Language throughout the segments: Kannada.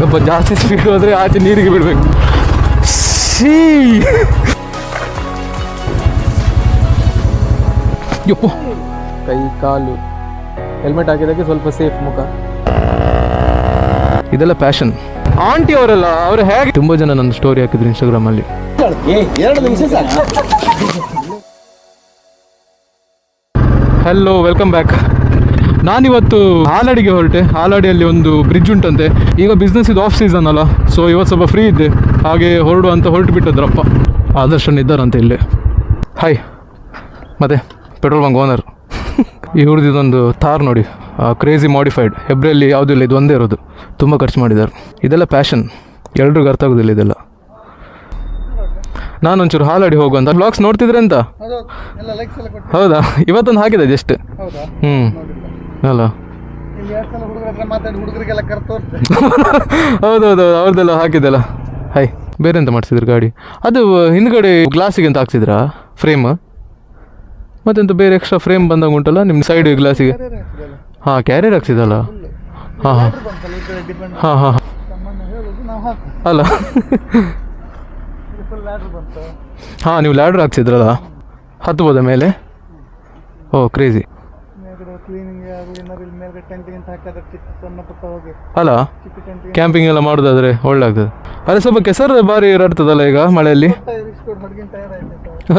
ಸ್ವಲ್ಪ ಜಾಸ್ತಿ ಸ್ಪೀಡ್ ಹೋದರೆ ಆಚೆ ನೀರಿಗೆ ಬಿಡಬೇಕು. ಶೀ ಯಪ್ಪು, ಕೈ ಕಾಲು ಹೆಲ್ಮೆಟ್ ಹಾಕಿದ್ದಕ್ಕೆ ಸ್ವಲ್ಪ ಸೇಫ್ ಮುಖ. ಇದೆಲ್ಲ ಪ್ಯಾಷನ್. ಆಂಟಿ ಅವರೆಲ್ಲ ಅವರು ಹೇಗೆ ತುಂಬ ಜನ ನನ್ನ ಸ್ಟೋರಿ ಹಾಕಿದ್ರು ಇನ್ಸ್ಟಾಗ್ರಾಮಲ್ಲಿ. Hello, welcome back. ನಾನಿವತ್ತು ಹಾಲಾಡಿಗೆ ಹೊರಟೆ. ಹಾಲಾಡಿಯಲ್ಲಿ ಒಂದು ಬ್ರಿಡ್ಜ್ ಉಂಟಂತೆ. ಈಗ ಬಿಸ್ನೆಸ್ ಇದು ಆಫ್ ಸೀಸನ್ ಅಲ್ಲ, ಸೊ ಇವತ್ತು ಸ್ವಲ್ಪ ಫ್ರೀ ಇದ್ದೆ, ಹಾಗೆ ಹೊರಡು ಅಂತ ಹೊರಟು ಬಿಟ್ಟಿದ್ರಪ್ಪ. ಆದರ್ಶನ್ ಇದ್ದಾರಂತೆ ಇಲ್ಲೇ. ಹಾಯ್, ಮತ್ತೆ ಪೆಟ್ರೋಲ್ ಬಂಕ್ ಓನರ್. ಇವ್ರದ್ದೊಂದು ಥಾರ್ ನೋಡಿ, ಕ್ರೇಜಿ ಮಾಡಿಫೈಡ್. ಹೆಬ್ರಿಯಲ್ಲಿ ಯಾವುದೂ ಇಲ್ಲ, ಇದು ಒಂದೇ ಇರೋದು. ತುಂಬ ಖರ್ಚು ಮಾಡಿದ್ದಾರೆ. ಇದೆಲ್ಲ ಪ್ಯಾಷನ್, ಎಲ್ರಿಗೂ ಅರ್ಥ ಆಗೋದಿಲ್ಲ ಇದೆಲ್ಲ. ನಾನೊಂಚೂರು ಹಾಲಾಡಿ ಹೋಗುವಂತ ಬ್ಲಾಗ್ಸ್ ನೋಡ್ತಿದ್ರೆ ಅಂತ. ಹೌದಾ, ಇವತ್ತೊಂದು ಹಾಕಿದೆ ಜಸ್ಟ್. ಅಲ್ಲ ಹೌದೌದು, ಅವ್ರದ್ದೆಲ್ಲ ಹಾಕಿದ್ದೆಲ್ಲ. ಹಾಯ್, ಬೇರೆ ಎಂತ ಮಾಡಿಸಿದ್ರು ಗಾಡಿ? ಅದು ಹಿಂದ್ಗಡೆ ಗ್ಲಾಸಿಗೆ ಅಂತ ಹಾಕ್ಸಿದ್ರಾ ಫ್ರೇಮ್? ಮತ್ತೆಂತ ಬೇರೆ ಎಕ್ಸ್ಟ್ರಾ ಫ್ರೇಮ್ ಬಂದಾಗ ಉಂಟಲ್ಲ ನಿಮ್ಮ ಸೈಡ್ ಗ್ಲಾಸಿಗೆ? ಹಾಂ, ಕ್ಯಾರಿಯರ್ ಹಾಕ್ಸಿದಲ್ಲ. ಹಾಂ ಹಾಂ ಹಾಂ ಹಾಂ ಅಲ್ಲ ಹಾಂ, ನೀವು ಲ್ಯಾಡ್ರ್ ಹಾಕ್ಸಿದ್ರಲ್ಲ, ಹತ್ಬೋದ ಮೇಲೆ? ಓ ಕ್ರೇಜಿ ಅಲ್ಲ. ಕ್ಯಾಂಪಿಂಗ್ ಎಲ್ಲ ಮಾಡೋದಾದ್ರೆ ಒಳ್ಳೆ ಆಗ್ತದೆ. ಅದೇ ಸ್ವಲ್ಪ ಕೆಸರು ಬಾರಿ ಇರ್ತದಲ್ಲ ಈಗ ಮಳೆಯಲ್ಲಿ.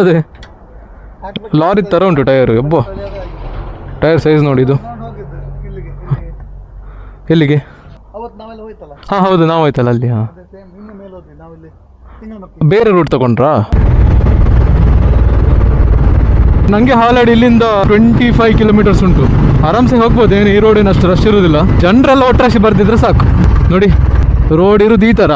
ಅದೇ ಲಾರಿ ಥರ ಉಂಟು ಟೈರು. ಒಬ್ಬ ಟೈರ್ ಸೈಜ್ ನೋಡಿ ಇದು. ಎಲ್ಲಿಗೆ? ಹಾಂ ಹೌದು, ನಾವು ಹೋಯ್ತಲ್ಲ ಅಲ್ಲಿ. ಹಾಂ, ಬೇರೆ ರೂಟ್ ತಗೊಂಡ್ರಾ? ನನಗೆ ಹಾಲಾಡಿ ಇಲ್ಲಿಂದ 25 ಕಿಲೋಮೀಟರ್ಸ್ ಉಂಟು. ಆರಾಮ್ಸೆ ಹೋಗ್ಬೋದು, ಏನು ಈ ರೋಡಿನ ಅಷ್ಟು ರಶ್ ಇರೋದಿಲ್ಲ. ಜನರೆಲ್ಲ ಒಟ್ರಾಶಿ ಬರ್ತಿದ್ರೆ ಸಾಕು. ನೋಡಿ, ರೋಡ್ ಇರೋದು ಈ ಥರ.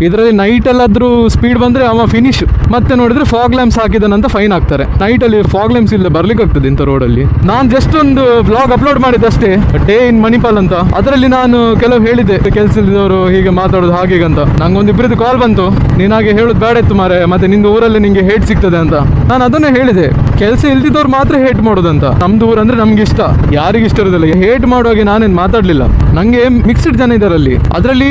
ಇದರಲ್ಲಿ ನೈಟಲ್ಲಾದರೂ ಸ್ಪೀಡ್ ಬಂದರೆ ಅವ ಫಿನಿಶ್. ಮತ್ತೆ ನೋಡಿದ್ರೆ ಫಾಗ್ ಲ್ಯಾಂಪ್ಸ್ ಹಾಕಿದಾನಂತ ಫೈನ್ ಹಾಕ್ತಾರೆ. ನೈಟಲ್ಲಿ ಫಾಗ್ ಲ್ಯಾಂಪ್ಸ್ ಇಲ್ಲ, ಬರ್ಲಿಕ್ಕೆ ಆಗ್ತದೆ ಇಂಥ ರೋಡಲ್ಲಿ. ನಾನು ಜಸ್ಟ್ ಒಂದು ಬ್ಲಾಗ್ ಅಪ್ಲೋಡ್ ಮಾಡಿದ್ದಷ್ಟೇ, ಡೇ ಇನ್ ಮಣಿಪಾಲ್ ಅಂತ. ಅದರಲ್ಲಿ ನಾನು ಕೆಲವು ಹೇಳಿದ್ದೆ, ಕೆಲಸ ಇಲ್ಲದವರು ಹೀಗೆ ಮಾತಾಡೋದು ಹಾಗೆ ಅಂತ. ನಂಗೊಂದು ಇಬ್ಬರದ್ದು ಕಾಲ್ ಬಂತು, ನೀನು ಹಾಗೆ ಹೇಳೋದು ಬೇಡ ಇತ್ತು ಮಾರೆ, ಮತ್ತೆ ನಿಂದು ಊರಲ್ಲಿ ನಿಂಗೆ ಹೇಟ್ ಸಿಗ್ತದೆ ಅಂತ. ನಾನು ಅದನ್ನೇ ಹೇಳಿದೆ, ಕೆಲಸ ಇಲ್ದಿದ್ದವ್ರು ಮಾತ್ರ ಹೇಟ್ ಮಾಡೋದಂತ. ನಮ್ದು ಊರು ಅಂದ್ರೆ ನಮ್ಗೆ ಇಷ್ಟ, ಯಾರಿಗೆ ಇಷ್ಟ ಇರೋದಿಲ್ಲ. ಹೇಟ್ ಮಾಡುವಾಗ ನಾನೇನು ಮಾತಾಡಲಿಲ್ಲ. ನನಗೆ ಮಿಕ್ಸ್ಡ್ ಜನ ಇದ್ದಾರಲ್ಲಿ. ಅದರಲ್ಲಿ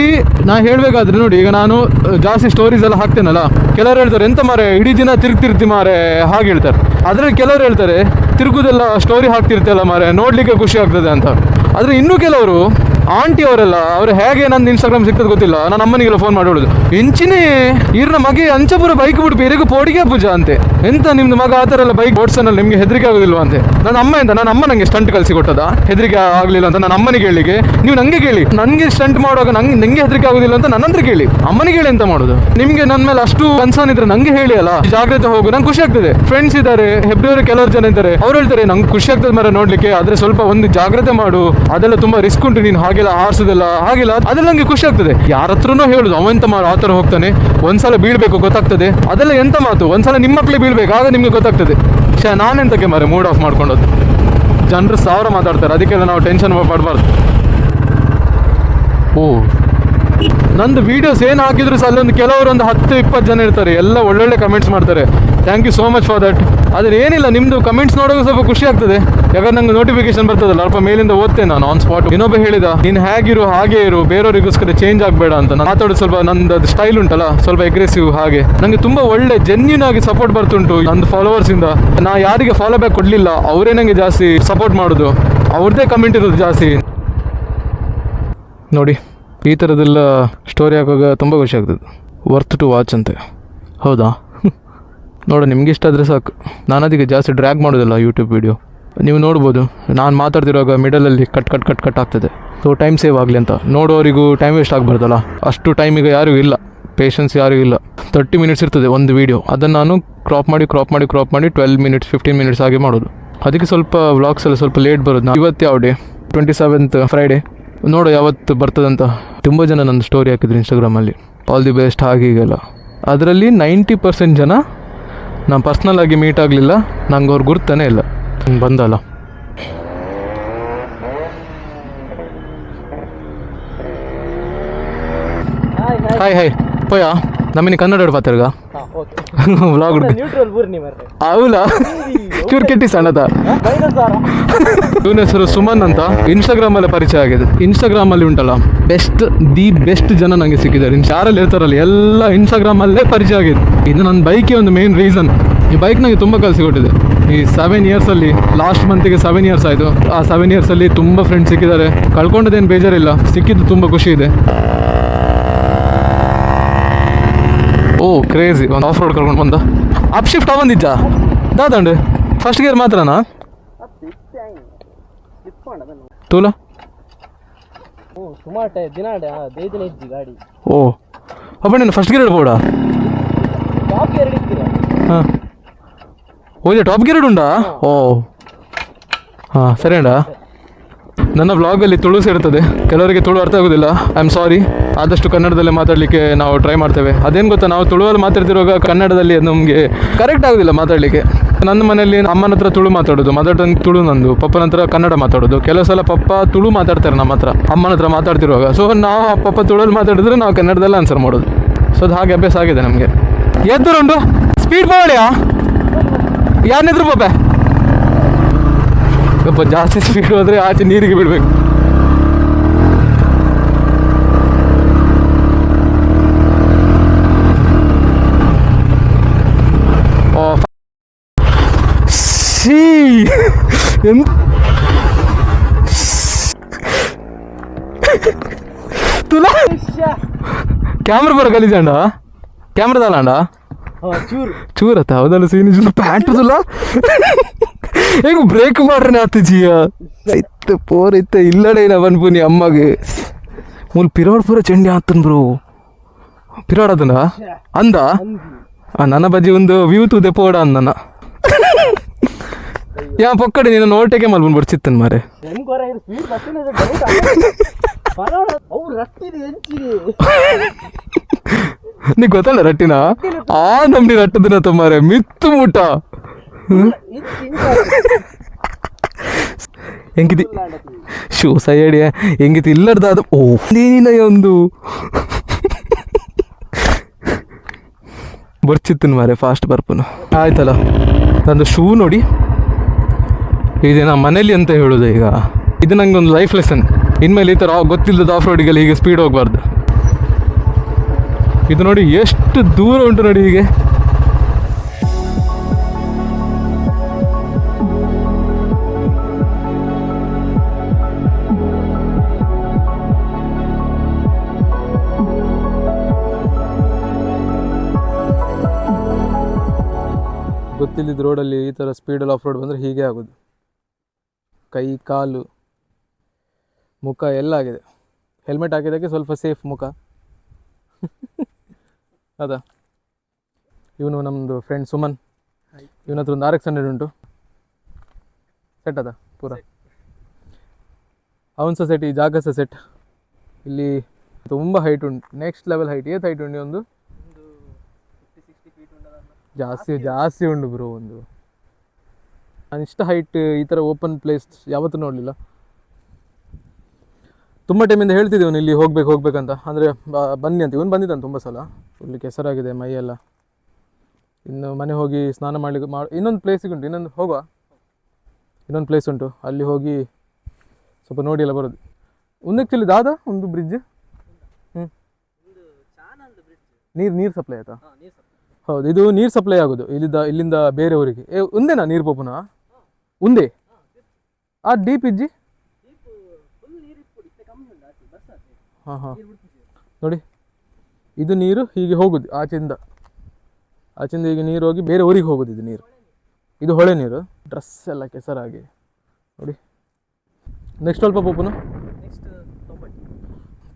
ನಾ ಹೇಳಬೇಕಾದ್ರೆ ನೋಡಿ, ಈಗ ನಾನು ಜಾಸ್ತಿ ಸ್ಟೋರೀಸ್ ಎಲ್ಲ ಹಾಕ್ತೇನಲ್ಲ, ಕೆಲವರು ಹೇಳ್ತಾರೆ ಎಂತ ಮಾರೆ ಇಡೀ ದಿನ ತಿರ್ಗ್ತಿರ್ತಿ ಮಾರೆ, ಹಾಗೆ ಹೇಳ್ತಾರೆ. ಅದರಲ್ಲಿ ಕೆಲವರು ಹೇಳ್ತಾರೆ ತಿರುಗುದೆಲ್ಲ ಸ್ಟೋರಿ ಹಾಕ್ತಿರ್ತಲ್ಲ ಮಾರೆ, ನೋಡ್ಲಿಕ್ಕೆ ಖುಷಿ ಆಗ್ತದೆ ಅಂತ. ಆದರೆ ಇನ್ನೂ ಕೆಲವರು ಆಂಟಿ ಅವರೆಲ್ಲ ಅವರು ಹೇಗೆ ನಂದು ಇನ್ಸ್ಟಾಗ್ರಾಮ್ ಸಿಗ್ತದೆ ಗೊತ್ತಿಲ್ಲ, ನಾನು ಅಮ್ಮನಿಗೆಲ್ಲ ಫೋನ್ ಮಾಡಿ ಹೇಳೋದು, ಇಂಚಿನೇ ಇರ್ನ ಮಗೆ ಅಂಚಪುರ ಬೈಕ್ ಬಿಟ್ಟು ಬೇರೆಗೂ ಪೋಡಿಗೆ ಪೂಜಾ ಅಂತೆ. ಎಂತ ನಿಮ್ದು ಮಗ ಆ ಥರ ಎಲ್ಲ ಬೈಕ್ ಓಡಿಸೋನಲ್ಲ, ನಿಮಗೆ ಹೆದರಿಕೆ ಆಗೋದಿಲ್ವಾ ಅಂತೆ. ನನ್ನ ಅಮ್ಮ ಎಂತ, ನನ್ನ ಅಮ್ಮ ನನಗೆ ಸ್ಟಂಟ್ ಕಲಿಸಿ ಕೊಟ್ಟದ, ಹೆದರಿಕೆ ಆಗಲಿಲ್ಲ ಅಂತ ನನ್ನ ಅಮ್ಮನಿಗೆ ಹೇಳಿಗೆ. ನೀವು ನನಗೆ ಕೇಳಿ, ನನಗೆ ಸ್ಟಂಟ್ ಮಾಡುವಾಗ ನಂಗೆ ಹೆದರಿಕೆ ಆಗೋದಿಲ್ಲ ಅಂತ ನನ್ನ ಹತ್ರ ಕೇಳಿ, ಅಮ್ಮನಿಗೆ ಹೇಳಿ ಎಂತ ಮಾಡೋದು? ನಿಮಗೆ ನನ್ನ ಮೇಲೆ ಅಷ್ಟು ಕನ್ಸರ್ನ್ ಇದ್ರೆ ನಂಗೆ ಹೇಳಿ ಅಲ್ಲ, ಜಾಗ್ರತೆ ಹೋಗು, ನಂಗೆ ಖುಷಿ ಆಗ್ತದೆ. ಫ್ರೆಂಡ್ಸ್ ಇದ್ದಾರೆ ಹೆಬ್ರಿಯವರು, ಕೆಲವರು ಜನ ಇದ್ದಾರೆ, ಅವ್ರು ಹೇಳ್ತಾರೆ ನಂಗೆ ಖುಷಿ ಆಗ್ತದೆ ಮರ ನೋಡ್ಲಿಕ್ಕೆ, ಆದರೆ ಸ್ವಲ್ಪ ಒಂದು ಜಾಗ್ರತೆ ಮಾಡು, ಅದೆಲ್ಲ ತುಂಬಾ ರಿಸ್ಕ್ ಉಂಟು, ನೀನು ಹಾಗೆಲ್ಲ ಆರಿಸೋದಿಲ್ಲ ಹಾಗೆಲ್ಲ. ಅದೆಲ್ಲ ನಂಗೆ ಖುಷಿ ಆಗ್ತದೆ. ಯಾರ ಹತ್ರನೂ ಹೇಳುದು ಅವ ಎಂತ ಮಾಡು ಆ ಥರ ಹೋಗ್ತಾನೆ, ಒಂದ್ಸಲ ಬೀಳ್ಬೇಕು ಗೊತ್ತಾಗ್ತದೆ. ಅದೆಲ್ಲ ಎಂತ ಮಾತು, ಒಂದ್ಸಲ ನಿಮ್ಮ ಮಕ್ಕಳೇ ಬೀಳ್ಬೇಕು, ಆಗ ನಿಮ್ಗೆ ಗೊತ್ತಾಗ್ತದೆ. ನಾನೆಂತಕ್ಕೆ ಮಾರೆ ಮೂಡ್ ಆಫ್ ಮಾಡ್ಕೊಂಡದ್ದು. ಜನರು 1000 ಮಾತಾಡ್ತಾರೆ, ಅದಕ್ಕೆಲ್ಲ ನಾವು ಟೆನ್ಷನ್ ಪಡಬಾರ್ದು. ಓ, ನಂದು ವೀಡಿಯೋಸ್ ಏನು ಹಾಕಿದ್ರು ಸಹ ಅಲ್ಲೊಂದು ಕೆಲವರು ಒಂದು 10-20 ಜನ ಇರ್ತಾರೆ, ಎಲ್ಲ ಒಳ್ಳೊಳ್ಳೆ ಕಮೆಂಟ್ಸ್ ಮಾಡ್ತಾರೆ. Thank you so much for that. ಆದರೆ ಏನಿಲ್ಲ, ನಿಮ್ಮದು ಕಮೆಂಟ್ಸ್ ನೋಡೋಕೆ ಸ್ವಲ್ಪ ಖುಷಿ ಆಗ್ತದೆ, ಯಾಕಂದ್ರೆ ನಂಗೆ ನೋಟಿಫಿಕೇಶನ್ ಬರ್ತದಲ್ಲ, ಅಲ್ಪ ಮೇಲಿಂದ ಓದ್ತೇನೆ ನಾನು ಆನ್ ಸ್ಪಾಟ್. ಇನ್ನೊಬ್ಬ ಹೇಳಿದ, ನೀನು ಹೇಗಿರು ಹಾಗೆ ಇರು, ಬೇರೆಯವರಿಗೋಸ್ಕರ ಚೇಂಜ್ ಆಗಬೇಡ ಅಂತ. ನಾನು ಮಾತಾಡೋದು ಸ್ವಲ್ಪ ನಂದು ಸ್ಟೈಲ್ ಉಂಟಲ್ಲ, ಸ್ವಲ್ಪ ಅಗ್ರೆಸಿವ್. ಹಾಗೆ ನನಗೆ ತುಂಬ ಒಳ್ಳೆ ಜೆನ್ಯೂನ್ ಆಗಿ ಸಪೋರ್ಟ್ ಬರ್ತುಂಟು ನಂದು ಫಾಲೋವರ್ಸಿಂದ. ನಾ ಯಾರಿಗೆ ಫಾಲೋ ಬ್ಯಾಕ್ ಕೊಡಲಿಲ್ಲ ಅವರೇ ನನಗೆ ಜಾಸ್ತಿ ಸಪೋರ್ಟ್ ಮಾಡೋದು, ಅವ್ರದ್ದೇ ಕಮೆಂಟ್ ಇರೋದು ಜಾಸ್ತಿ. ನೋಡಿ, ಈ ಥರದ್ದೆಲ್ಲ ಸ್ಟೋರಿ ಹಾಕುವಾಗ ತುಂಬ ಖುಷಿ ಆಗ್ತದೆ. ವರ್ತ್ ಟು ವಾಚ್ ಅಂತೆ. ಹೌದಾ? ನೋಡು, ನಿಮ್ಗೆ ಇಷ್ಟ ಆದರೆ ಸಾಕು. ನಾನು ಅದಕ್ಕೆ ಜಾಸ್ತಿ ಡ್ರ್ಯಾಗ್ ಮಾಡೋದಿಲ್ಲ ಯೂಟ್ಯೂಬ್ ವೀಡಿಯೋ. ನೀವು ನೋಡ್ಬೋದು, ನಾನು ಮಾತಾಡ್ತಿರುವಾಗ ಮಿಡಲಲ್ಲಿ ಕಟ್ ಆಗ್ತದೆ. ಸೊ ಟೈಮ್ ಸೇವ್ ಆಗಲಿ ಅಂತ. ನೋಡೋರಿಗೂ ಟೈಮ್ ವೇಸ್ಟ್ ಆಗಬಾರ್ದಲ್ಲ, ಅಷ್ಟು ಟೈಮಿಗೆ ಯಾರಿಗೂ ಇಲ್ಲ, ಪೇಷನ್ಸ್ ಯಾರಿಗೂ ಇಲ್ಲ. 30 ಮಿನಿಟ್ಸ್ ಇರ್ತದೆ ಒಂದು ವೀಡಿಯೋ, ಅದನ್ನು ನಾನು ಕ್ರಾಪ್ ಮಾಡಿ 12 ಮಿನಿಟ್ಸ್ 15 ಮಿನಿಟ್ಸ್ ಆಗಿ ಮಾಡೋದು. ಅದಕ್ಕೆ ಸ್ವಲ್ಪ ವ್ಲಾಗ್ಸ್ ಎಲ್ಲ ಸ್ವಲ್ಪ ಲೇಟ್ ಬರೋದು. ಇವತ್ತು ಯಾವ ಡೇ? 27th Friday. ನೋಡು ಯಾವತ್ತು ಬರ್ತದಂತ. ತುಂಬ ಜನ ನನ್ನ ಸ್ಟೋರಿ ಹಾಕಿದ್ರು ಇನ್ಸ್ಟಾಗ್ರಾಮಲ್ಲಿ, ಆಲ್ ದಿ ಬೆಸ್ಟ್ ಹಾಗೆ ಹೀಗೆಲ್ಲ. ಅದರಲ್ಲಿ 90% ಜನ ನಾನು ಪರ್ಸ್ನಲ್ ಆಗಿ ಮೀಟ್ ಆಗಲಿಲ್ಲ, ನಂಗೆ ಅವ್ರು ಗುರ್ತಾನೆ ಇಲ್ಲ. ಬಂದಲ್ಲ, ಹಾಯ್ ಹಾಯ್ ಪೋಯಾ ನಮ್ಮನಿ ಕನ್ನಡ ಪಾತ್ರಗ ವ್ಲಾಗ್ ಅವಲ ಚೂರು ಕೆಟ್ಟಿ ಸಣ್ಣದ. ಇವನ ಹೆಸರು ಸುಮನ್ ಅಂತ. ಇನ್ಸ್ಟಾಗ್ರಾಮ್ ಅಲ್ಲಿ ಪರಿಚಯ ಆಗಿದೆ. ಇನ್ಸ್ಟಾಗ್ರಾಮ್ ಅಲ್ಲಿ ಉಂಟಲ್ಲ ದಿ ಬೆಸ್ಟ್ ಜನ ನಂಗೆ ಸಿಕ್ಕಿದ್ದಾರೆ. ಯಾರಲ್ಲಿ ಇರ್ತಾರಲ್ಲ ಎಲ್ಲ ಇನ್ಸ್ಟಾಗ್ರಾಮ್ ಅಲ್ಲೇ ಪರಿಚಯ ಆಗಿದೆ. ಇದು ನನ್ನ ಬೈಕೇ ಒಂದು ಮೇನ್ ರೀಸನ್. ಈ ಬೈಕ್ ನನಗೆ ತುಂಬ ಕಲಿಸಿಕೊಟ್ಟಿದೆ. ಈ 7 ಇಯರ್ಸಲ್ಲಿ ಲಾಸ್ಟ್ ಮಂತಿಗೆ 7 ಇಯರ್ಸ್ ಆಯಿತು. ಆ 7 ಇಯರ್ಸಲ್ಲಿ ತುಂಬ ಫ್ರೆಂಡ್ಸ್ ಸಿಕ್ಕಿದ್ದಾರೆ. ಕಳ್ಕೊಂಡದೇನು ಬೇಜಾರಿಲ್ಲ, ಸಿಕ್ಕಿದ್ದು ತುಂಬ ಖುಷಿ ಇದೆ. ಓ ಕ್ರೇಜಿ, ಒಂದು ಆಫ್ ರೋಡ್ ಕರ್ಕೊಂಡು ಬಂದ. ಅಪ್ ಶಿಫ್ಟ್ ಬಂದಿದ್ದ ದಾದಂಡು ಫಸ್ಟ್ ಗೇರ್ ಮಾತ್ರನಾ ತೂಲ ಓ ಅಪ್ಪ ನೀನು ಫಸ್ಟ್ ಗೇರ್ ಇಡ್ಬೋಡಾ? ಹಾಂ ಓಕೆ ಟಾಪ್ ಗೇರ್ ಉಂಡಾ? ಓ ಹಾಂ ಸರಿ ಅಣ್ಣ. ನನ್ನ ವ್ಲಾಗಲ್ಲಿ ತುಳು ಸೇರ್ತದೆ, ಕೆಲವರಿಗೆ ತುಳು ಅರ್ಥ ಆಗೋದಿಲ್ಲ. I am sorry. ಆದಷ್ಟು ಕನ್ನಡದಲ್ಲೇ ಮಾತಾಡಲಿಕ್ಕೆ ನಾವು ಟ್ರೈ ಮಾಡ್ತೇವೆ. ಅದೇನು ಗೊತ್ತಾ, ನಾವು ತುಳುವಲ್ಲಿ ಮಾತಾಡ್ತಿರುವಾಗ ಕನ್ನಡದಲ್ಲಿ ನಮಗೆ ಕರೆಕ್ಟ್ ಆಗೋದಿಲ್ಲ ಮಾತಾಡಲಿಕ್ಕೆ. ನನ್ನ ಮನೆಯಲ್ಲಿ ಅಮ್ಮನ ಹತ್ರ ತುಳು ಮಾತಾಡೋದು, ಮದರ್ ಟಂಗ್ ತುಳು ನಂದು, ಪಪ್ಪನ ಹತ್ರ ಕನ್ನಡ ಮಾತಾಡೋದು. ಕೆಲವು ಸಲ ಪಪ್ಪ ತುಳು ಮಾತಾಡ್ತಾರೆ ನಮ್ಮ ಹತ್ರ ಅಮ್ಮನ ಹತ್ರ ಮಾತಾಡ್ತಿರುವಾಗ. ಸೊ ನಾವು ಪಪ್ಪ ತುಳುವಲ್ಲಿ ಮಾತಾಡಿದ್ರೆ ನಾವು ಕನ್ನಡದಲ್ಲೇ ಆನ್ಸರ್ ಮಾಡೋದು. ಸೊ ಅದು ಹಾಗೆ ಅಭ್ಯಾಸ ಆಗಿದೆ ನಮಗೆ. ಎದ್ದುರುಂಡು ಸ್ಪೀಡ್ ಪವಳಿಯಾ ಯಾರನ್ನೆದ್ರು ಪಾಪೆ ಸ್ವಲ್ಪ ಜಾಸ್ತಿ ಸ್ಪೀಡ್ ಹೋದರೆ ಆಚೆ ನೀರಿಗೆ ಬಿಡಬೇಕು. तुला ಕ್ಯಾಮ್ರಾ ಬರೋ ಗಲೀಜಂಡ ಕ್ಯಾಮ್ರಾದಲ್ಲ ಚೂರ್ ಆತ ಹೌದಲ್ಲ ಸೀನ್ ಪ್ಯಾಂಟ್ ತುಲ್ಲ ಈಗ ಬ್ರೇಕ್ ಮಾಡ್ರೆ ಆತ ಜಿಯ ಇತ್ತ ಪೋರ್ ಇತ್ತ ಇಲ್ಲಡೆ ಅವನ್ಪುನಿ ಅಮ್ಮಗೆ ಮೂಲ್ ಪಿರೋಡ್ ಪೂರ ಚಂಡಿ ಆತನ್ ಬ್ರೋ ಪಿರೋಡದನ ಅಂದ ನನ್ನ ಬಜ್ಜಿ ಒಂದು ವ್ಯೂ ತುದೆ ಪೋಡ ಅಂದನ ಯಾ ಪೊಕ್ಕಡೆ ನೀನು ನೋಟಕ್ಕೆ ಮಲ್ಬನ್ ಬರ್ಚಿತ್ತನ್ ಮಾರೆ ನೀ ಗೊತ್ತಲ್ಲ ರಟ್ಟಿನ ಆ ನಮ್ನಿ ರಟ್ಟದಿನ ತಮ್ಮಾರೆ ಮಿತ್ತು ಮೂಟ ಹೆಂಗಿತಿ ಶೂ ಸೈಡಿಯ ಹೆಂಗಿತಿ ಇಲ್ಲಡ್ದಾದ ಓ ನೀನ ಒಂದು ಬರ್ಚಿತ್ತನ್ ಮಾರೆ ಫಾಸ್ಟ್ ಬರ್ಪುನು ಆಯ್ತಲ್ಲ. ನಂದು ಶೂ ನೋಡಿ, ಇದು ನಮ್ಮ ಮನೇಲಿ ಅಂತ ಹೇಳೋದು. ಈಗ ಇದು ನಂಗೆ ಒಂದು ಲೈಫ್ ಲೆಸನ್. ಇನ್ಮೇಲೆ ಈ ಥರ ಗೊತ್ತಿಲ್ಲದ ಆಫ್ ರೋಡಿಗೆಲ್ಲ ಹೀಗೆ ಸ್ಪೀಡ್ ಹೋಗಬಾರ್ದು. ಇದು ನೋಡಿ ಎಷ್ಟು ದೂರ ಉಂಟು ನೋಡಿ. ಹೀಗೆ ಗೊತ್ತಿಲ್ಲದ ರೋಡಲ್ಲಿ ಈ ಥರ ಸ್ಪೀಡಲ್ಲಿ ಆಫ್ ರೋಡ್ ಬಂದರೆ ಹೀಗೆ ಆಗೋದು. ಕೈ ಕಾಲು ಮುಖ ಎಲ್ಲ ಆಗಿದೆ. ಹೆಲ್ಮೆಟ್ ಹಾಕಿದ್ದಕ್ಕೆ ಸ್ವಲ್ಪ ಸೇಫ್ ಮುಖ. ಅದ ಇವನು ನಮ್ಮದು ಫ್ರೆಂಡ್ ಸುಮನ್. ಇವನ ಹತ್ರ ಒಂದು RX-100 ಉಂಟು. ಸೆಟ್ ಅದ ಪೂರ ಅವನ ಸಹ ಸೆಟ್, ಈ ಜಾಗ ಸಹ ಸೆಟ್. ಇಲ್ಲಿ ತುಂಬ ಹೈಟ್ ಉಂಟು, ನೆಕ್ಸ್ಟ್ ಲೆವೆಲ್ ಹೈಟ್. ಏತ್ ಹೈಟ್ ಉಂಟು? ಒಂದು ಜಾಸ್ತಿ ಉಂಟು ಬ್ರೋ. ಒಂದು ನಾನು ಇಷ್ಟ ಹೈಟ್ ಈ ಥರ ಓಪನ್ ಪ್ಲೇಸ್ ಯಾವತ್ತೂ ನೋಡಲಿಲ್ಲ. ತುಂಬ ಟೈಮಿಂದ ಹೇಳ್ತಿದ್ದೀವನು ಇಲ್ಲಿ ಹೋಗ್ಬೇಕಂತ, ಅಂದರೆ ಬನ್ನಿ ಅಂತ. ಇವನು ಬಂದಿದ್ದಾನೆ ತುಂಬ ಸಲ. ಫುಲ್ ಕೆಸರಾಗಿದೆ ಮೈಯೆಲ್ಲ. ಇನ್ನು ಮನೆ ಹೋಗಿ ಸ್ನಾನ ಮಾಡಲಿಕ್ಕೆ ಇನ್ನೊಂದು ಪ್ಲೇಸಿಗೆ ಉಂಟು, ಇನ್ನೊಂದು ಪ್ಲೇಸ್ ಉಂಟು, ಅಲ್ಲಿ ಹೋಗಿ ಸ್ವಲ್ಪ ನೋಡಿ ಎಲ್ಲ ಬರೋದು. ಒಂದು ಆ್ಯಕ್ಚುಲಿ ದಾದ ಒಂದು ಬ್ರಿಡ್ಜ್ ನೀರು ಸಪ್ಲೈ ಆಯ್ತಾ? ಹೌದು, ಇದು ನೀರು ಸಪ್ಲೈ ಆಗೋದು ಇಲ್ಲಿಂದ ಬೇರೆ ಊರಿಗೆ. ಒಂದೇನಾ ನೀರು ಪೋಪುನ ಒಂದೇ? ಆ ಡೀಪ್ ಇಜ್ಜಿ ಹಾಂ ನೋಡಿ, ಇದು ನೀರು ಹೀಗೆ ಹೋಗುದು ಆಚೆಯಿಂದ ಹೀಗೆ ನೀರು ಹೋಗಿ ಬೇರೆ ಊರಿಗೆ ಹೋಗೋದು. ಇದು ನೀರು, ಇದು ಹೊಳೆ ನೀರು. ಡ್ರೆಸ್ ಎಲ್ಲ ಕೆಸರಾಗಿ ನೋಡಿ. ನೆಕ್ಸ್ಟ್ ಸ್ವಲ್ಪ ಪೋಪುನು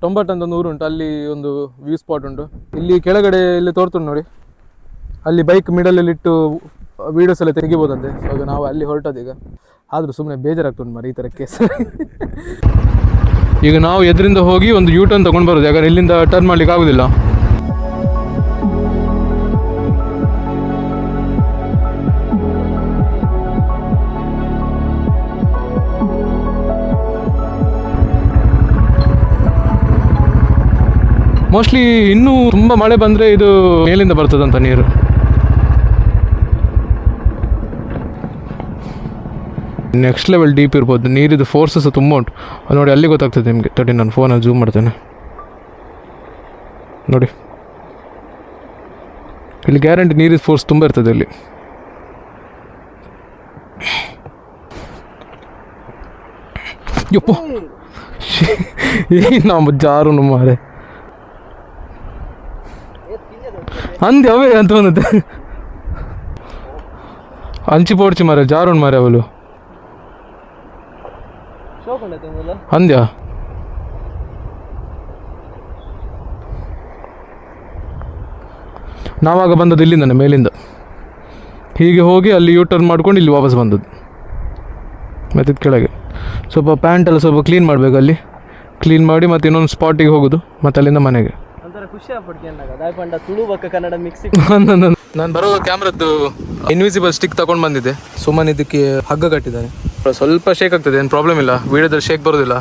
ಟೊಂಬಟ್ ಅಂತ ಒಂದು ಊರು ಉಂಟು, ಅಲ್ಲಿ ಒಂದು ವ್ಯೂ ಸ್ಪಾಟ್ ಉಂಟು. ಇಲ್ಲಿ ಕೆಳಗಡೆ ಇಲ್ಲಿ ತೋರ್ತುಂಟು ನೋಡಿ, ಅಲ್ಲಿ ಬೈಕ್ ಮಿಡಲಲ್ಲಿ ಇಟ್ಟು ವೀಡಿಯೋಸ್ ಎಲ್ಲ ತೆಗಿಬೋದಂತೆ. ಇವಾಗ ನಾವು ಅಲ್ಲಿ ಹೊರಟೋದೀಗ. ಆದರೂ ಸುಮ್ಮನೆ ಬೇಜಾರಾಗ್ತುಂಟು ಮರಿ ಈ ಥರ ಕೇಸ್. ಈಗ ನಾವು ಎದರಿಂದ ಹೋಗಿ ಒಂದು U-turn ತೊಗೊಂಡು ಬರೋದು, ಯಾಕಂದರೆ ಇಲ್ಲಿಂದ ಟರ್ನ್ ಮಾಡ್ಲಿಕ್ಕೆ ಆಗೋದಿಲ್ಲ. ಮೋಸ್ಟ್ಲಿ ಇನ್ನೂ ತುಂಬ ಮಳೆ ಬಂದರೆ ಇದು ಮೇಲಿಂದ ಬರ್ತದಂತ ನೀರು. ನೆಕ್ಸ್ಟ್ ಲೆವೆಲ್ ಡೀಪ್ ಇರ್ಬೋದು. ನೀರಿದು ಫೋರ್ಸಸ್ ತುಂಬ ಉಂಟು. ನೋಡಿ ಅಲ್ಲಿ ಗೊತ್ತಾಗ್ತದೆ ನಿಮಗೆ. ತಡಿ ನಾನು ಫೋನಲ್ಲಿ ಝೂಮ್ ಮಾಡ್ತೇನೆ. ನೋಡಿ ಇಲ್ಲಿ ಗ್ಯಾರಂಟಿ ನೀರಿದ ಫೋರ್ಸ್ ತುಂಬ ಇರ್ತದೆ ಇಲ್ಲಿ. ಯಪ್ಪ ನಮ್ಮ ಜಾರು ಮಾರೆ ಅಂದೆ ಅವೇ ಅಂತ ಬಂದತ್ತೆ. ಅಂಚಿ ಪೋಡ್ಚಿ ಮಾರೆ ಜಾರುಣ್ ಮಾರೆ ಅವಳು ಅಂದ್ಯಾ. ನಾವಾಗ ಬಂದದ್ದು ಇಲ್ಲಿಂದನೇ, ಮೇಲಿಂದ ಹೀಗೆ ಹೋಗಿ ಅಲ್ಲಿ ಯೂ ಟರ್ನ್ ಮಾಡ್ಕೊಂಡು ಇಲ್ಲಿ ವಾಪಸ್ ಬಂದದ್ದು. ಮತ್ತು ಕೆಳಗೆ ಸ್ವಲ್ಪ ಪ್ಯಾಂಟೆಲ್ಲ ಸ್ವಲ್ಪ ಕ್ಲೀನ್ ಮಾಡಬೇಕು. ಅಲ್ಲಿ ಕ್ಲೀನ್ ಮಾಡಿ ಮತ್ತೆ ಇನ್ನೊಂದು ಸ್ಪಾಟಿಗೆ ಹೋಗೋದು, ಮತ್ತು ಅಲ್ಲಿಂದ ಮನೆಗೆ. ನಾನು ಬರೋ ಕ್ಯಾಮ್ರದ್ದು ಇನ್ವಿಸಿಬಲ್ ಸ್ಟಿಕ್ ತಗೊಂಡು ಬಂದಿದ್ದೆ. ಸುಮ್ಮನೆ ಇದಕ್ಕೆ ಹಗ್ಗ ಕಟ್ಟಿದ್ದಾನೆ. ಸ್ವಲ್ಪ ಶೇಕ್ ಆಗ್ತದೆ, ಏನು ಪ್ರಾಬ್ಲಮ್ ಇಲ್ಲ. ವೀಡಿಯೋದಲ್ಲಿ ಶೇಕ್ ಬರೋದಿಲ್ಲ.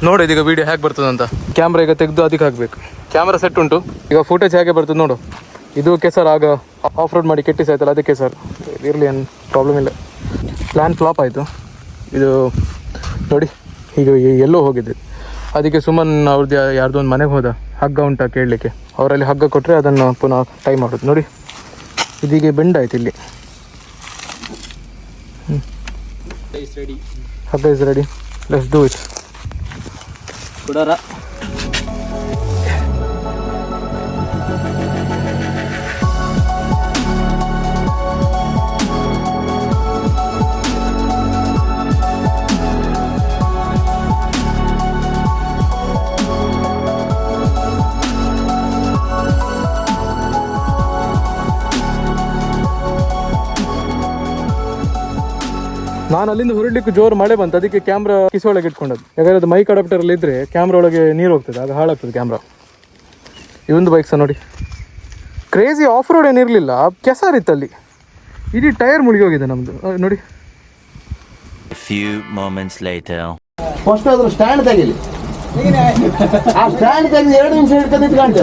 ನೋಡಿ ಇದೀಗ ವೀಡಿಯೋ ಹೇಗೆ ಬರ್ತದೆ ಅಂತ. ಕ್ಯಾಮ್ರಾ ಈಗ ತೆಗೆದು ಅದಕ್ಕೆ ಹಾಕಬೇಕು. ಕ್ಯಾಮ್ರಾ ಸೆಟ್ ಉಂಟು. ಈಗ ಫುಟೇಜ್ ಹೇಗೆ ಬರ್ತದೆ ನೋಡು. ಇದು ಕೆಸರು ಆಗ ಆಫ್ ರೋಡ್ ಮಾಡಿ ಕೆಟ್ಟಿಸಾಯ್ತಲ್ಲ, ಅದಕ್ಕೆ ಸರ್ ಇರಲಿ, ಏನು ಪ್ರಾಬ್ಲಮ್ ಇಲ್ಲ. ಪ್ಲ್ಯಾನ್ ಫ್ಲಾಪ್ ಆಯಿತು. ಇದು ನೋಡಿ ಈಗ ಎಲ್ಲೋ ಹೋಗಿದ್ದೆ. ಅದಕ್ಕೆ ಸುಮ್ಮನೆ ಅವ್ರದ್ದು ಯಾರ್ದು ಒಂದು ಮನೆಗೆ ಹೋದ. ಹಗ್ಗ ಉಂಟಾ ಕೇಳಲಿಕ್ಕೆ. ಅವರಲ್ಲಿ ಹಗ್ಗ ಕೊಟ್ಟರೆ ಅದನ್ನು ಪುನಃ ಟೈ ಮಾಡೋದು. ನೋಡಿ ಇದೀಗ ಬೆಂಡ್ ಆಯ್ತು ಇಲ್ಲಿ. ಹಗ್ಗ is ready. Let's do it. ನಾನು ಅಲ್ಲಿಂದ ಹೊರಡ್ಲಿಕ್ಕೆ ಜೋರು ಮಳೆ ಬಂತು. ಅದಕ್ಕೆ ಕ್ಯಾಮ್ರಾ ಕಿಸೊಳಗೆ ಇಟ್ಕೊಂಡದ್ದು. ಯಾಕಂದರೆ ಅದು ಮೈಕ್ ಅಡಾಪ್ಟರಲ್ಲಿ ಇದ್ದರೆ ಕ್ಯಾಮ್ರಾ ಒಳಗೆ ನೀರು ಹೋಗ್ತದೆ, ಆಗ ಹಾಳಾಗ್ತದೆ ಕ್ಯಾಮ್ರಾ. ಇವೊಂದು ಬೈಕ್ ಸಹ ನೋಡಿ, ಕ್ರೇಜಿ ಆಫ್ ರೋಡ್ ಏನಿರಲಿಲ್ಲ, ಕೆಸರಿತ್ತಲ್ಲಿ. ಇಡೀ ಟೈರ್ ಮುಳುಗಿ ಹೋಗಿದೆ ನಮ್ಮದು. ನೋಡಿ ಫಸ್ಟ್ ಅದ್ರ ಸ್ಟ್ಯಾಂಡ್ ತೆಗಿಲಿ. ಆ ಸ್ಟ್ಯಾಂಡ್ ತೆಗೆದು 2 ನಿಮಿಷ ಹಿಡ್ಕೊಂಡು ನಿಂತ್ಕೊಂಡೆ.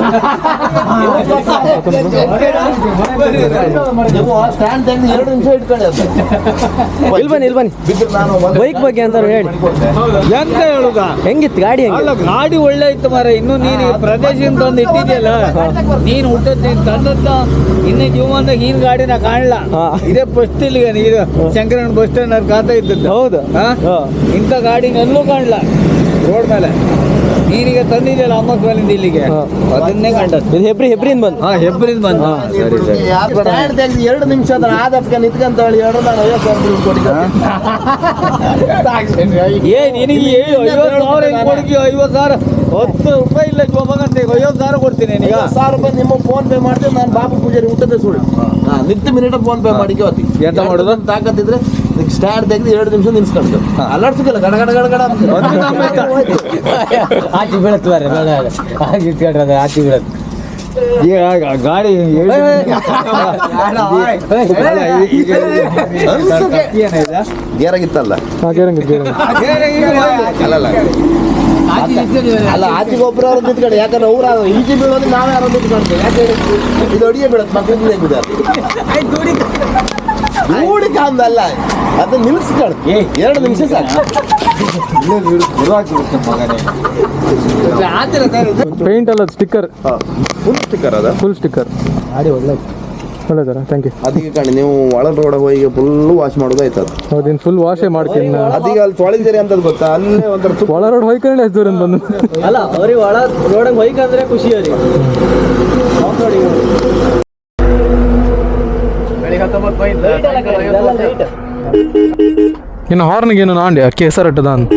ಸ್ಟ್ಯಾಂಡ್ ತೆಗೆದು 2 ನಿಮಿಷ ಇಟ್ಕೊಂಡೆ. ಇಲ್ಲಿ ಬನ್ನಿ ಬೈಕ್ ಬಗ್ಗೆ ಅಂತ ಹೇಳಿ. ಎಂತ ಹೇಳುದ, ಹೆಂಗಿತ್ತು ಗಾಡಿ? ಅಲ್ಲ ಗಾಡಿ ಒಳ್ಳೆ ಇತ್ತು ಮಾರ. ಇನ್ನು ನೀನು ಪ್ರದೇಶದಿಂದ ತಂದು ಇಟ್ಟಿದ್ಯಲ್ಲ, ನೀನು ಹುಟ್ಟದ್ ನೀನು ತಂದದ್ದ ಇನ್ನು ಜೀವನದಾಗ ಈನ್ ಗಾಡಿನ ಕಾಣಲ್ಲ. ಇದೇ ಫಸ್ಟ್ ಇಲ್ಲಿಗೆ ಇದು ಶಂಕರಣ್ಣ ಬಸ್ ಸ್ಟ್ಯಾಂಡ್ ಅವ್ರ ಖಾತೆ ಇದ್ದದ್ದು. ಹೌದು, ಇಂಥ ಗಾಡಿ ಎಲ್ಲೂ ಕಾಣಲ್ಲ ರೋಡ್ ಮೇಲೆ. ನೀನೀಗ ತಂದಿದ್ಯಲ್ಲ ಅಮ್ಮಕ್ ಮೇಲಿಂದ ಇಲ್ಲಿಗೆ, ಅದನ್ನೇ ಕಂಡದ್ದು. ಇದು ಹೆಬ್ರಿಯಿಂದ ಬಂದು. ಹೆಬ್ರಿಂದ ಬಂದು. ಸ್ಟ್ಯಾಂಡ್ ತೆಗೆದು 2 ನಿಮಿಷ ಅದ್ರ ಆದಪ್ಪ ನಿಂತ್ಕೊಂತ ಹೇಳಿ 2 ನಾನು 50,000 ಕೊಟ್ಟಿದ್ದೆ. ನಿನಗೆ 50,000 ಕೊಡುಗೆ 50,000 10 ರೂಪಾಯಿ ಇಲ್ಲ ಜೋಬಾಗಂತೆ 50,000 ಕೊಡ್ತೀನಿ. ಈಗ 1000 ರೂಪಾಯಿ ನಿಮ್ಮ ಫೋನ್ ಪೇ ಮಾಡ್ತೀನಿ. ನಾನು ಬಾಬು ಪೂಜಾರಿ ಊಟದ ಸುಳ್ಳು ನಿಂತು ಮಿನಿಟ್ ಫೋನ್ ಪೇ ಮಾಡಿಕೆ ಹೋತಿ. ಎಂತ ಮಾಡೋದು? ತಾಕತ್ತಿದ್ರೆ ಸ್ಟ್ಯಾಂಡ್ ತೆಗೆದು 2 ನಿಮಿಷ ನಿಲ್ಸ್ಕೊಂಡು ಅಲ್ಲಾಡ್ಸಿಲ್ಲ ಗಡ ಗಡ ಗಡ ಗಡ ಆಚೆ ಬೀಳತ್ತು ಬೇರೆ ಬೇಡ ಆಚೆ ಬೀಳತ್ತು. ಈಗ ಗಾಡಿ ಗೇರಾಗಿತ್ತಲ್ಲ ಅಲ್ಲ ಆಚೆಗೆ ಒಬ್ಬರು ಅವ್ರು ನಿಂತ್ಕೊಂಡು. ಯಾಕಂದ್ರೆ ಅವ್ರು ಈಚೆ ಬೀಳೋದು ನಾವೇ ಯಾರು ನಿಂತ್ಕೊಳ್ತೇವೆ. ಯಾಕೆ ಇದು ಅಡಿಗೆ ಬೀಳತ್ತೆ ಮಕ್ಕಳಿಂದ ಹೂಡಿಕ ಅಂದಲ್ಲ, ಅದನ್ನ ನಿಲ್ಲಿಸ್ಕೊಂಡು 2 ನಿಮಿಷ ಸಾಕು. ಪೇಂಟ್ ಅಲ್ಲ, ಸ್ಟಿಕ್ಕರ್. ಫುಲ್ ಸ್ಟಿಕ್ಕರ್ ಅದ, ಫುಲ್ ಸ್ಟಿಕ್ಕರ್. ಗಾಡಿ ಒಳ್ಳೆದಾರ, ಥ್ಯಾಂಕ್ ಯು. ಅದಕ್ಕೆ ಕಾಣಿ ನೀವು ಒಳಗೆ ರೋಡಗೆ ಹೋಗಿ ಫುಲ್ ವಾಶ್ ಮಾಡೋದು ಆಯ್ತದ. ಹೌದಿನ್ ಫುಲ್ ವಾಶೇ ಮಾಡ್ತೀನಿ. ಅದೀಗ ಅಲ್ಲಿ ತೊಳೆದಿರಿ ಅಂತದ್ ಗೊತ್ತಾ, ಅಲ್ಲೇ ಒಂಥರ ಒಳ ರೋಡ್ ಹೋಯ್ಕೊಂಡು ಎಷ್ಟು ದೂರ ಬಂದು. ಅಲ್ಲ ಅವ್ರಿಗೆ ಒಳ ರೋಡಂಗೆ ಹೋಯ್ಕಂದ್ರೆ ಖುಷಿ ಅವ್ರಿಗೆ. ಇನ್ನು ಹಾರ್ನಿಗೆ ಏನು ನಾಂಡಿ ಅಕ್ಕಿ ಹೆಸರಟ್ಟದ ಅಂತ.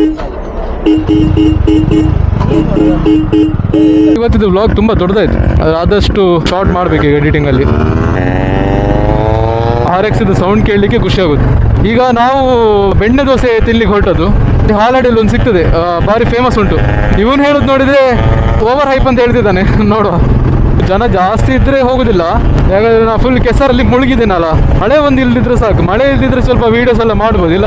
ಇವತ್ತಿದ್ದು ವ್ಲಾಗ್ ತುಂಬ ದೊಡ್ಡದಾಯ್ತು. ಆದಷ್ಟು ಶಾರ್ಟ್ ಮಾಡಬೇಕು ಈಗ ಎಡಿಟಿಂಗಲ್ಲಿ. RX ಸೌಂಡ್ ಕೇಳಲಿಕ್ಕೆ ಖುಷಿ ಆಗುತ್ತೆ. ಈಗ ನಾವು ಬೆಣ್ಣೆ ದೋಸೆ ತಿನ್ಲಿಕ್ಕೆ ಹೊರಟದ್ದು. ಹಾಲಾಡಿಯಲ್ಲಿ ಒಂದು ಸಿಗ್ತದೆ, ಭಾರಿ ಫೇಮಸ್ ಉಂಟು. ಇವನು ಹೇಳೋದು ನೋಡಿದರೆ ಓವರ್ ಹೈಪ್ ಅಂತ ಹೇಳ್ತಿದ್ದಾನೆ. ನೋಡುವ, ಜನ ಜಾಸ್ತಿ ಇದ್ದರೆ ಹೋಗೋದಿಲ್ಲ. ಯಾಕಂದರೆ ನಾನು ಫುಲ್ ಕೆಸರಲ್ಲಿ ಮುಳುಗಿದ್ದೀನಲ್ಲ. ಮಳೆ ಒಂದು ಇಲ್ದಿದ್ರೆ ಸಾಕು. ಮಳೆ ಇಲ್ದಿದ್ರೆ ಸ್ವಲ್ಪ ವೀಡಿಯೋಸ್ ಎಲ್ಲ ಮಾಡ್ಬೋದಿಲ್ಲ.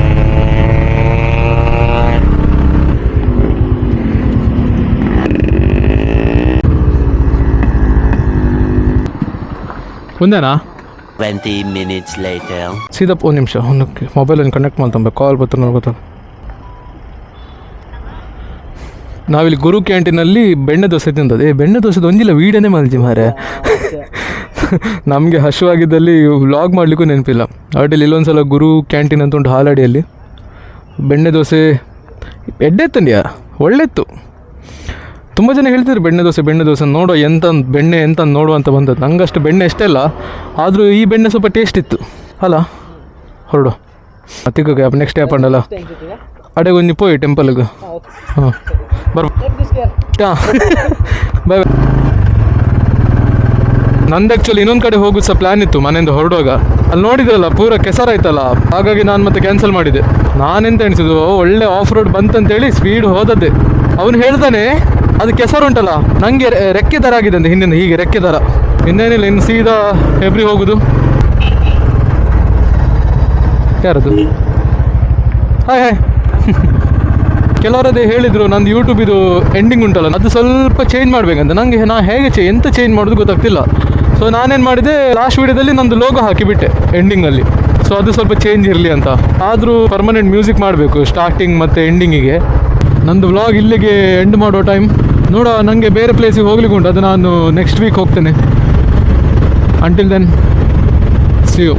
ಮುಂದೆನಾ 20 minutes later. ಸೀದಪ್ಪ ಒಂದು ನಿಮಿಷ ಒಂದು ಮೊಬೈಲನ್ನು ಕನೆಕ್ಟ್ ಮಾಡ್ತಂಬ ಕಾಲ್ ಬರ್ತಾರೆ ನನಗೆ ಗೊತ್ತಾಗ. ನಾವಿಲ್ಲಿ ಗುರು ಕ್ಯಾಂಟೀನಲ್ಲಿ ಬೆಣ್ಣೆ ದೋಸೆ ತಿಂದದ್ದು. ಬೆಣ್ಣೆ ದೋಸೆದು ಒಂದಿಲ್ಲ ವೀಡಿಯೋನೇ ಮಲ್ಜಿ ಮಾರೆ. ನಮಗೆ ಹಸುವಾಗಿದ್ದಲ್ಲಿ ವ್ಲಾಗ್ ಮಾಡಲಿಕ್ಕೂ ನೆನಪಿಲ್ಲ. ಅಡ್ಡಿಲ್ಲಿ ಇಲ್ಲೊಂದು ಸಲ ಗುರು ಕ್ಯಾಂಟೀನ್ ಅಂತ ಉಂಟು ಹಾಲಾಡಿಯಲ್ಲಿ. ಬೆಣ್ಣೆ ದೋಸೆ ಎಡ್ಡೆತ್ತಂಡ್ಯಾ ಒಳ್ಳೆತ್ತು. ತುಂಬ ಜನ ಹೇಳ್ತಿದ್ರು ಬೆಣ್ಣೆ ದೋಸೆ ನೋಡೋ ಎಂತ ಬೆಣ್ಣೆ ಎಂತ ನೋಡುವ ಅಂತ ಬಂದದ್ದು. ನಂಗಷ್ಟು ಬೆಣ್ಣೆ ಎಷ್ಟೆಲ್ಲ, ಆದರೂ ಈ ಬೆಣ್ಣೆ ಸ್ವಲ್ಪ ಟೇಸ್ಟ್ ಇತ್ತು ಅಲ್ಲ. ಹೊರಡು ತಿಕ್ಕ ಗ್ಯಾಪ್ ನೆಕ್ಸ್ಟ್ ಆ್ಯಪ್ ಅಂಡಲ್ಲ ಅಡೆ ಒಂದು ಪೋಯಿ ಟೆಂಪಲ್ಗೆ. ಹಾಂ ಬರ್ ಹಾಂ ಬಾಯ್ ಬಾಯ್. ನಂದು ಆ್ಯಕ್ಚುಲಿ ಇನ್ನೊಂದು ಕಡೆ ಹೋಗೋದು ಸಹ ಪ್ಲ್ಯಾನ್ ಇತ್ತು ಮನೆಯಿಂದ ಹೊರಡುವಾಗ. ಅಲ್ಲಿ ನೋಡಿದ್ರಲ್ಲ ಪೂರ ಕೆಸರಾಯ್ತಲ್ಲ, ಹಾಗಾಗಿ ನಾನು ಮತ್ತೆ ಕ್ಯಾನ್ಸಲ್ ಮಾಡಿದ್ದೆ. ನಾನೆಂತ ಎಣಿಸಿದ್ದು ಒಳ್ಳೆ ಆಫ್ ರೋಡ್ ಬಂತಂತೇಳಿ ಸ್ಪೀಡ್ ಹೋದದ್ದೇ. ಅವನು ಹೇಳ್ತಾನೆ ಅದು ಕೆಸರು ಉಂಟಲ್ಲ, ನನಗೆ ರೆಕ್ಕೆ ಥರ ಆಗಿದೆ ಅಂತ ಹಿಂದಿನ, ಹೀಗೆ ರೆಕ್ಕೆ ಥರ. ಇನ್ನೇನಿಲ್ಲ, ಇನ್ನು ಸೀದಾ ಹೆಬ್ರಿ ಹೋಗೋದು. ಯಾರದು? Hi hi. ಕೆಲವರದೇ ಹೇಳಿದರು ನಂದು ಯೂಟ್ಯೂಬಿದು ಎಂಡಿಂಗ್ ಉಂಟಲ್ಲ ಅದು ಸ್ವಲ್ಪ ಚೇಂಜ್ ಮಾಡಬೇಕಂತ. ನನಗೆ ನಾ ಹೇಗೆ ಎಂತ ಚೇಂಜ್ ಮಾಡೋದು ಗೊತ್ತಾಗ್ತಿಲ್ಲ. ಸೊ ನಾನೇನು ಮಾಡಿದೆ, ಲಾಸ್ಟ್ ವೀಡಿಯೋದಲ್ಲಿ ನಂದು ಲೋಗೋ ಹಾಕಿಬಿಟ್ಟೆ ಎಂಡಿಂಗಲ್ಲಿ. ಸೊ ಅದು ಸ್ವಲ್ಪ ಚೇಂಜ್ ಇರಲಿ ಅಂತ. ಆದರೂ ಪರ್ಮನೆಂಟ್ ಮ್ಯೂಸಿಕ್ ಮಾಡಬೇಕು ಸ್ಟಾರ್ಟಿಂಗ್ ಮತ್ತು ಎಂಡಿಂಗಿಗೆ. ನಂದು ವ್ಲಾಗ್ ಇಲ್ಲಿಗೆ ಎಂಡ್ ಮಾಡೋ ಟೈಮ್. ನೋಡ, ನನಗೆ ಬೇರೆ ಪ್ಲೇಸಿಗೆ ಹೋಗ್ಲಿಕ್ಕೆ ಉಂಟು, ಅದು ನಾನು ನೆಕ್ಸ್ಟ್ ವೀಕ್ ಹೋಗ್ತೇನೆ. Until then see you.